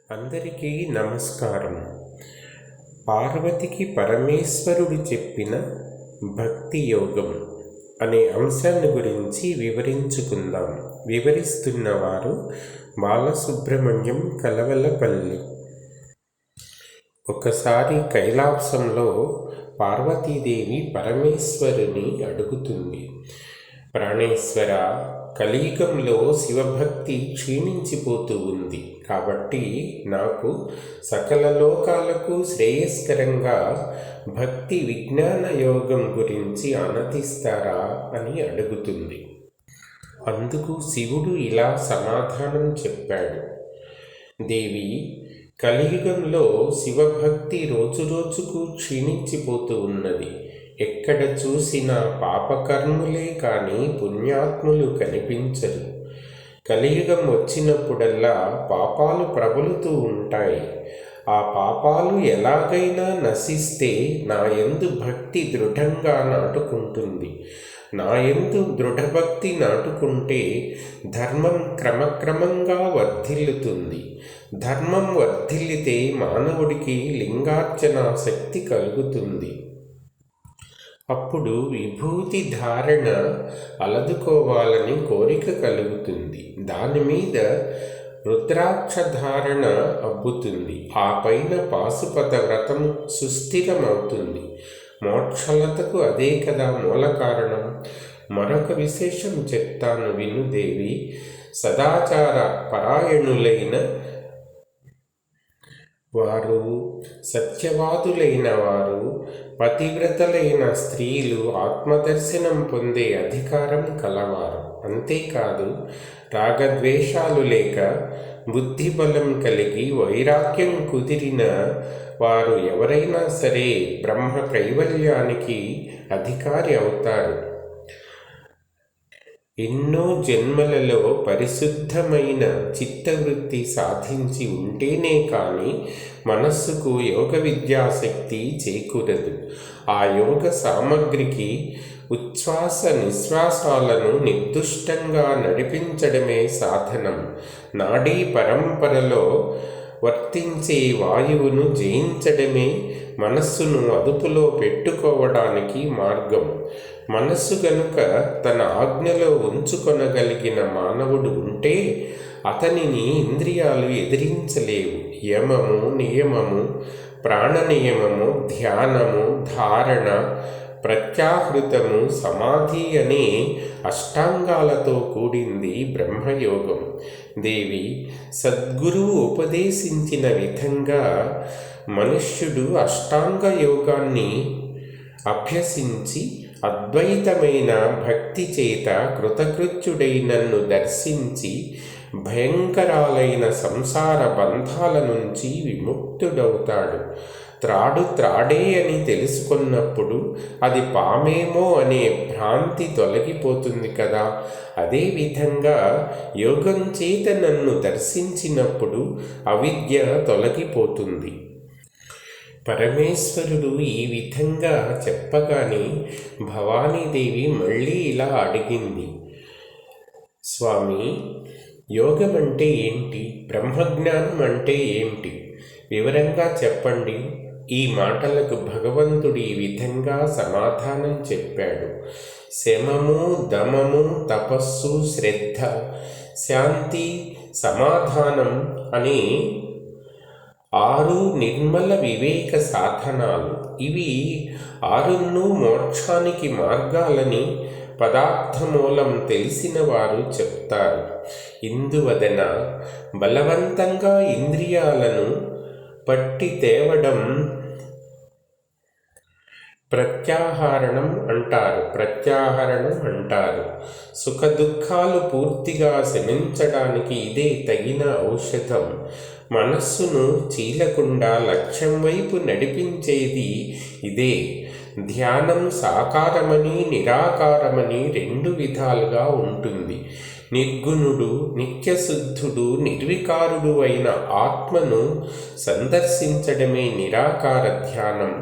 అందరికీ నమస్కారం. పార్వతికి పరమేశ్వరుడు చెప్పిన భక్తి యోగం అనే అంశాన్ని గురించి వివరించుకుందాం. వివరిస్తున్నవారు బాలసుబ్రహ్మణ్యం కలవలపల్లి. ఒకసారి కైలాసంలో పార్వతీదేవి పరమేశ్వరుని అడుగుతుంది, ప్రాణేశ్వర, కలియుగంలో శివభక్తి క్షీణించిపోతూ ఉంది కాబట్టి నాకు సకల లోకాలకు శ్రేయస్కరంగా భక్తి విజ్ఞాన యోగం గురించి ఆనందిస్తారా అని అడుగుతుంది. అందుకు శివుడు ఇలా సమాధానం చెప్పాడు, దేవి, కలియుగంలో శివభక్తి రోజురోజుకు క్షీణించిపోతూ ఉన్నది. ఎక్కడ చూసినా పాపకర్ములే కానీ పుణ్యాత్ములు కనిపించరు. కలియుగం వచ్చినప్పుడల్లా పాపాలు ప్రబలుతూ ఉంటాయి. ఆ పాపాలు ఎలాగైనా నశిస్తే నా యందు భక్తి దృఢంగా నాటుకుంటుంది. నా యందు దృఢభక్తి నాటుకుంటే ధర్మం క్రమక్రమంగా వర్ధిల్లుతుంది. ధర్మం వర్ధిల్లితే మానవుడికి లింగార్చన శక్తి కలుగుతుంది. అప్పుడు విభూతి ధారణ అలదుకోవాలని కోరిక కలుగుతుంది. దాని మీద రుద్రాక్ష ధారణ అబ్బుతుంది. ఆ పైన పాశుపత వ్రతం సుస్థిరమవుతుంది. మోక్షలతకు అదే కదా మూల కారణం. మరొక విశేషం చెప్తాను విను దేవి. సదాచార పరాయణులైన వారు, సత్యవాదులైన వారు, పతివ్రతలైన స్త్రీలు ఆత్మదర్శనం పొందే అధికారం కలవారు. అంతేకాదు, రాగద్వేషాలు లేక బుద్ధిబలం కలిగి వైరాగ్యం కుదిరిన వారు ఎవరైనా సరే బ్రహ్మ కైవల్యానికి అధికారి అవుతారు. ఎన్నో జన్మలలో పరిశుద్ధమైన చిత్తవృత్తి సాధించి ఉంటేనే కానీ మనస్సుకు యోగ విద్యాశక్తి చేకూరదు. ఆ యోగ సామగ్రికి ఉచ్ఛ్వాస నిశ్వాసాలను నిర్దుష్టంగా నడిపించడమే సాధనం. నాడీ పరంపరలో వర్తించే వాయువును జయించడమే మనస్సును అదుపులో పెట్టుకోవడానికి మార్గం. మనస్సు గనుక తన ఆజ్ఞలో ఉంచుకొనగలిగిన మానవుడు ఉంటే అతనిని ఇంద్రియాలు ఎదిరించలేవు. యమము, నియమము, ప్రాణ నియమము, ధ్యానము, ధారణ, ప్రత్యాహృతము, సమాధి అనే అష్టాంగాలతో కూడింది బ్రహ్మయోగం. దేవి, సద్గురువు ఉపదేశించిన విధంగా మనుష్యుడు అష్టాంగ యోగాన్ని అభ్యసించి అద్వైతమైన భక్తి చేత కృతకృత్యుడై నన్ను దర్శించి భయంకరాలైన సంసార బంధాల నుంచి విముక్తుడవుతాడు. త్రాడు త్రాడే అని తెలుసుకున్నప్పుడు అది పామేమో అనే భ్రాంతి తొలగిపోతుంది కదా. అదేవిధంగా యోగం చేత నన్ను దర్శించినప్పుడు అవిద్య తొలగిపోతుంది. పరమేశ్వరుడు ఈ విధంగా చెప్పగానే భవానీదేవి మళ్ళీ ఇలా అడిగింది, స్వామి, యోగం అంటే ఏంటి? బ్రహ్మజ్ఞానం అంటే ఏమిటి? వివరంగా చెప్పండి. ఈ మాటలకు భగవంతుడు ఈ విధంగా సమాధానం చెప్పాడు. శమము, దమము, తపస్సు, శ్రద్ధ, శాంతి, సమాధానం అనే 6 నిర్మల వివేక సాధనాలు. ఇవి 6 మోక్షానికి మార్గాలని పదార్థమూలం తెలిసిన వారు చెప్తారు. ఇందువలన బలవంతంగా ఇంద్రియాలను పట్టి తేవడం ప్రత్యాహరణం అంటారు. సుఖదుఖాలు పూర్తిగా శమించడానికి ఇదే తగిన ఔషధం. మనస్సును చీలకుండా లక్ష్యం వైపు నడిపించేది ఇదే. ధ్యానం సాకారమని, నిరాకారమని 2 విధాలుగా ఉంటుంది. నిర్గుణుడు, నిత్యశుద్ధుడు, నిర్వికారుడు అయిన ఆత్మను సందర్శించడమే నిరాకార ధ్యానం.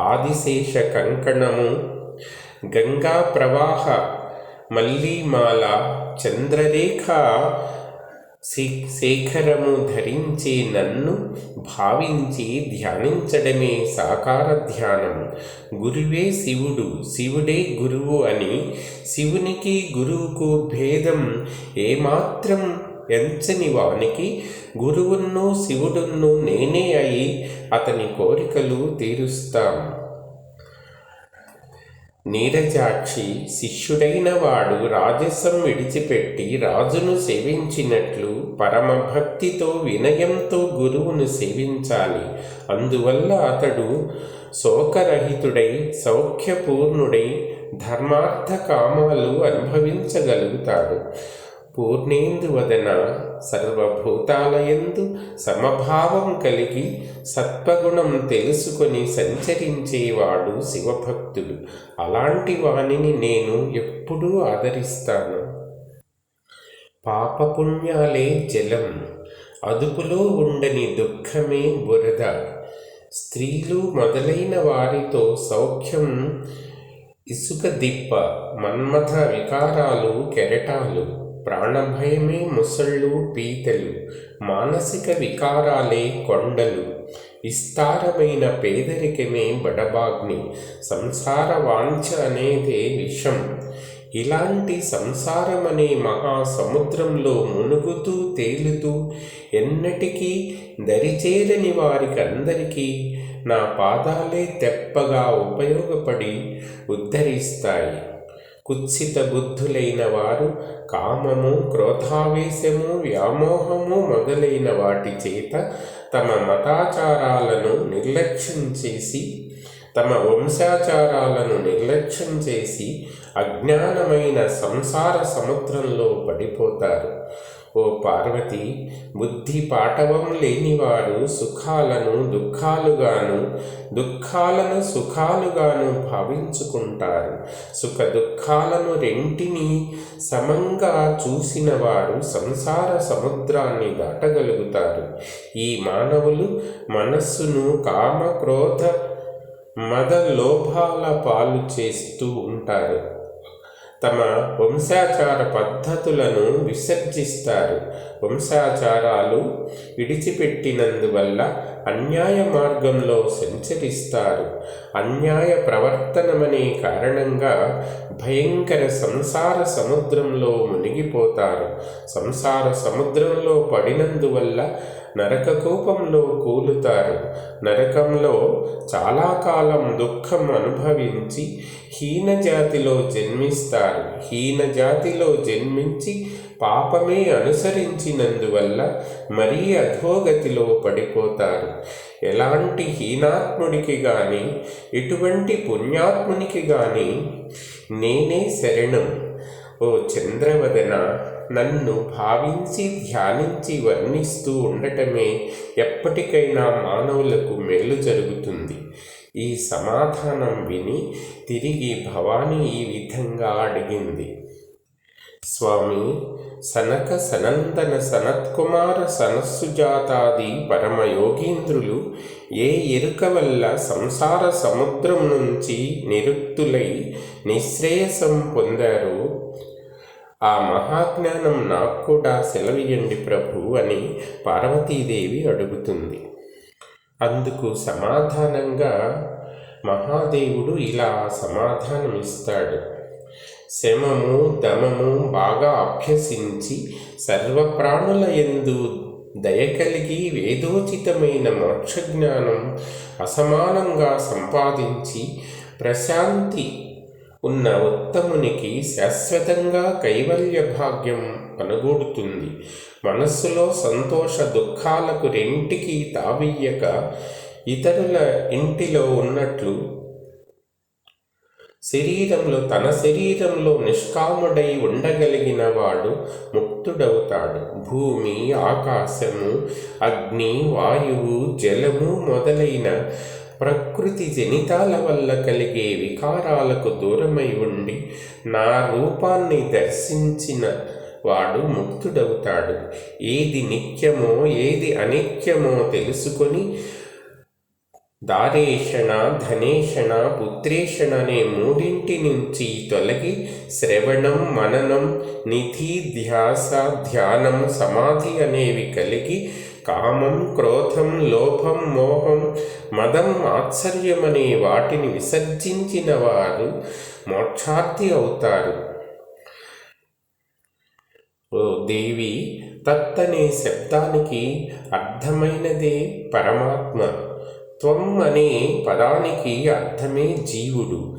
ఆదిశేష కంకణము, గంగా ప్రవాహ, మల్లీమాల, చంద్రరేఖ శేఖరము ధరించే నన్ను భావించి ధ్యానించడమే సాకార ధ్యానం. గురువే శివుడు, శివుడే గురువు అని శివునికి గురువుకు భేదం ఏమాత్రం ఎంచని వానికి గురువును శివుడును నేనే అయి అతని కోరికలు తీరుస్తాం. నీరజాక్షి శిష్యుడైన వాడు రాజసం విడిచిపెట్టి రాజును సేవించినట్లు పరమభక్తితో వినయంతో గురువును సేవించాలి. అందువల్ల అతడు శోకరహితుడై సౌఖ్యపూర్ణుడై ధర్మార్థ కామాలు అనుభవించగలుగుతాడు. పూర్ణేందువదన సర్వభూతాలయందు సమభావం కలిగి సత్వగుణం తెలుసుకొని సంచరించేవాడు శివభక్తుడు. అలాంటి వానిని నేను ఎప్పుడూ ఆదరిస్తాను. పాపపుణ్యాలే జలం, అదుపులో ఉండని దుఃఖమే బురద. స్త్రీలు మొదలైన వారితో సౌఖ్యం ఇసుక దిప్ప, మన్మథ వికారాలు కెరటాలు, ప్రాణభయమే ముసళ్ళు పీతలు, మానసిక వికారాలే కొండలు, విస్తారమైన పేదరికమే బడబాగ్ని, సంసార వాంఛ అనేదే విషం. ఇలాంటి సంసారమనే మహాసముద్రంలో మునుగుతూ తేలుతూ ఎన్నటికీ దరిచేరని వారికందరికీ నా పాదాలే తెప్పగా ఉపయోగపడి ఉద్ధరిస్తాయి. కుత్సిత బుద్ధులైన వారు కామము, క్రోధావేశము, వ్యామోహము మొదలైన వాటి చేత తమ మతాచారాలను నిర్లక్ష్యం చేసి, తమ వంశాచారాలను నిర్లక్ష్యం చేసి అజ్ఞానమైన సంసార సముద్రంలో పడిపోతారు. ఓ పార్వతి, బుద్ధి పాటవం లేనివారు సుఖాలను దుఃఖాలుగాను, దుఃఖాలను సుఖాలుగాను భావించుకుంటారు. సుఖ దుఃఖాలను రెంటినీ సమంగా చూసిన వారు సంసార సముద్రాన్ని దాటగలుగుతారు. ఈ మానవులు మనస్సును కామ, క్రోధ, మద, లోభాల పాలు చేస్తూ ఉంటారు. తమ వంశాచార పద్ధతులను విసర్జిస్తారు. వంశాచారాలు విడిచిపెట్టినందువల్ల అన్యాయ మార్గంలో సంచరిస్తారు. అన్యాయ ప్రవర్తనమనే కారణంగా భయంకర సంసార సముద్రంలో మునిగిపోతారు. సంసార సముద్రంలో పడినందువల్ల నరక కూపంలో కూలుతారు. నరకంలో చాలా కాలం దుఃఖం అనుభవించి హీనజాతిలో జన్మిస్తారు. హీనజాతిలో జన్మించి పాపమే అనుసరించినందువల్ల మరీ అధోగతిలో పడిపోతారు. ఎలాంటి హీనాత్ముడికి గాని ఎటువంటి పుణ్యాత్మునికి గాని నేనే శరణం. ఓ చంద్రవదన, నన్ను భావించి ధ్యానించి వర్ణిస్తూ ఉండటమే ఎప్పటికైనా మానవులకు మేలు జరుగుతుంది. ఈ సమాధానం విని తిరిగి భవాని ఈ విధంగా అడిగింది. స్వామి, సనక సనందన సనత్కుమార సనస్సుజాతాది పరమయోగీంద్రులు ఏ ఎరుక వల్ల సంసార సముద్రం నుంచి నిరుక్తులై నిశ్రేయసం పొందారో ఆ మహాజ్ఞానం నాకు కూడా సెలవియండి ప్రభు అని పార్వతీదేవి అడుగుతుంది. అందుకు సమాధానంగా మహాదేవుడు ఇలా సమాధానమిస్తాడు. శమము, దమము బాగా అభ్యసించి సర్వప్రాణుల యందు దయకలిగి వేదోచితమైన మోక్షజ్ఞానం అసమానంగా సంపాదించి ప్రశాంతి ఉన్న ఉత్తమునికి శాశ్వతంగా కైవల్య భాగ్యం అనుగూడుతుంది. మనస్సులో సంతోష దుఃఖాలకు రెంటికి తావియ్యక ఇతరుల ఇంటిలో ఉన్నట్లు తన శరీరంలో నిష్కాముడై ఉండగలిగిన వాడు ముక్తుడవుతాడు. భూమి, ఆకాశము, అగ్ని, వాయువు, జలము మొదలైన ప్రకృతి జనితాల వల్ల కలిగే వికారాలకు దూరమై ఉండి నా రూపాన్ని దర్శించిన వాడు ముక్తుడవుతాడు. ఏది నిత్యమో ఏది అనిత్యమో తెలుసుకొని దారేషణ, ధనేషణ, పుత్రేషణ అనే మూడింటి నుంచి తొలగి శ్రవణం, మననం, నిధి, ధ్యాస, ధ్యానం, సమాధి అనేవి కలిగి కామం, క్రోధం, లోభం, మోహం, మదం, ఆశ్చర్యం అనే వాటిని విసర్జించిన వారు మోక్షార్థి అవుతారు. ఓ దేవి, తత్ అనే శబ్దానికి అర్థమైనదే పరమాత్మ. త్వం అనే పదానికి అర్థమే జీవుడు.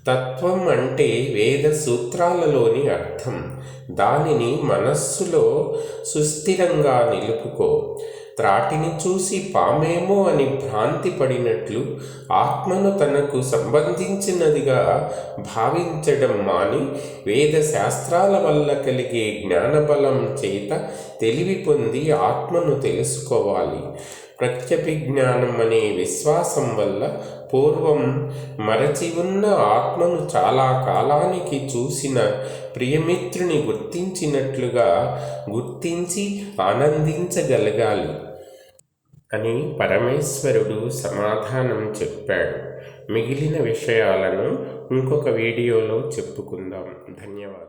తత్వం అంటే వేద సూత్రాలలోని అర్థం. దానిని మనస్సులో సుస్థిరంగా నిలుపుకో. త్రాటిని చూసి పామేమో అని భ్రాంతి పడినట్లు ఆత్మను తనకు సంబంధించినదిగా భావించడం మాని వేద శాస్త్రాల వల్ల కలిగే జ్ఞానబలం చేత తెలివి పొంది ఆత్మను తెలుసుకోవాలి. ప్రత్యభిజ్ఞానం అనే విశ్వాసం వల్ల పూర్వం మరచి ఉన్న ఆత్మను చాలా కాలానికి చూసిన ప్రియమిత్రుని గుర్తించినట్లుగా గుర్తించి ఆనందించగలగాలి అని పరమేశ్వరుడు సమాధానం చెప్పాడు. మిగిలిన విషయాలను ఇంకొక వీడియోలో చెప్పుకుందాం. ధన్యవాదాలు.